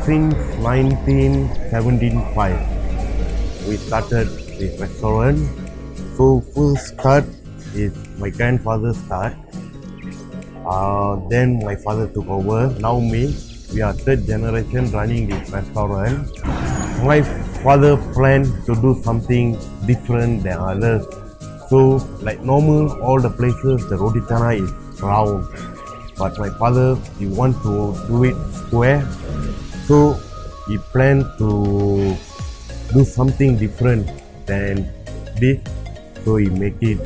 Since 1975, we started this restaurant. So first start is my grandfather start. Then my father took over. Now me, we are third generation running this restaurant. My father planned to do something different than others. So like normal, all the places the roti canai is round. But my father, he want to do it square. So he planned to do something different than this. So he make it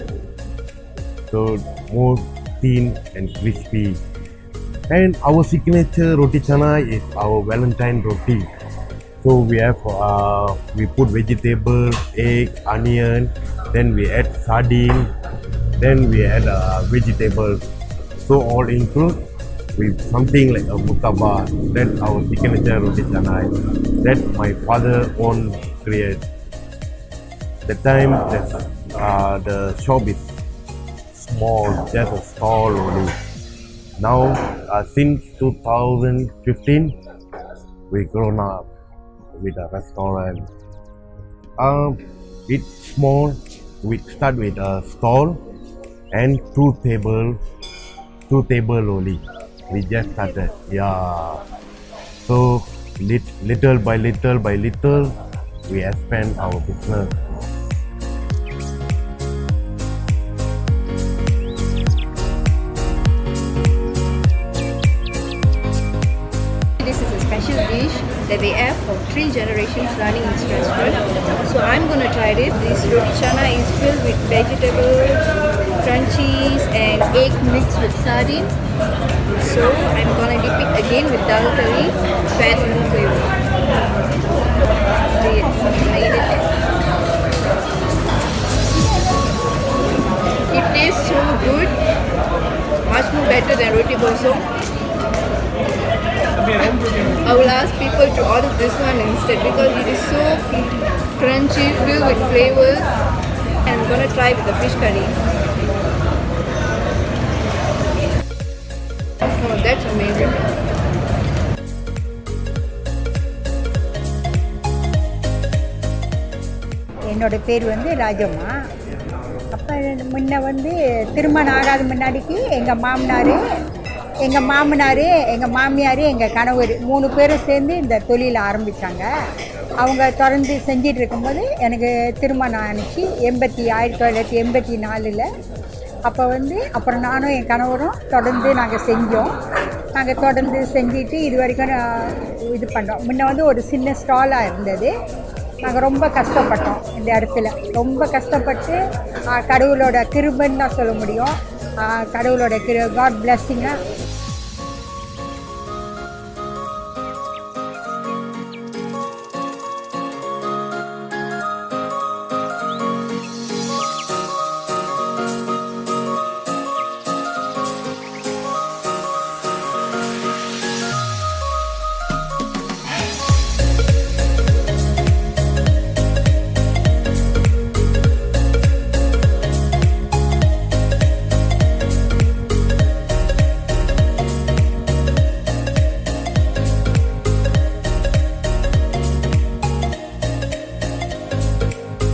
so more thin and crispy. And our signature roti canai is our Valentine Roti. So we put vegetable, egg, onion, then we add sardine, then we add vegetables. So all include with something like a murtabak. That's our signature roti canai. That my father own create. The time that the shop is small, just a stall only. Now since 2015, we grown up with a restaurant. It's small. We start with a stall and two table only. We just started. Yeah. So little by little, we expand our business. This is a special dish that they have for 3 generations running in this restaurant. So I'm going to try this. This roti canai is filled with vegetables, crunchies and egg mixed with sardine. So I'm going to dip it again with dal curry, fat no flavor. See it, made it. It tastes so good, much more better than roti bosong. I will ask people to order this one instead because it is so crunchy, filled with flavors. And I'm gonna try with the fish curry. Oh, that's amazing. என்னோட பேர் வந்து ராஜம்மா. அப்போ முன்ன வந்து திருமணம் ஆகாத முன்னாடிக்கு எங்கள் மாமனார், எங்கள் மாமியார், எங்கள் கணவர் 3 பேரும் சேர்ந்து இந்த தொழிலை ஆரம்பித்தாங்க. அவங்க தொடர்ந்து செஞ்சிட்டு இருக்கும்போது எனக்கு திருமணம் ஆனிச்சு 1984. அப்போ வந்து அப்புறம் நானும் என் கணவரும் தொடர்ந்து நாங்கள் செஞ்சோம். நாங்கள் தொடர்ந்து செஞ்சுட்டு இது வரைக்கும் இது பண்ணோம். முன்ன வந்து ஒரு சின்ன ஸ்டாலாக இருந்தது. நாங்கள் ரொம்ப கஷ்டப்பட்டோம். இந்த இடத்துல ரொம்ப கஷ்டப்பட்டு கடவுளோட கிருபைன்னு தான் சொல்ல முடியும். கடவுளோட காட் பிளெஸ்ஸிங்காக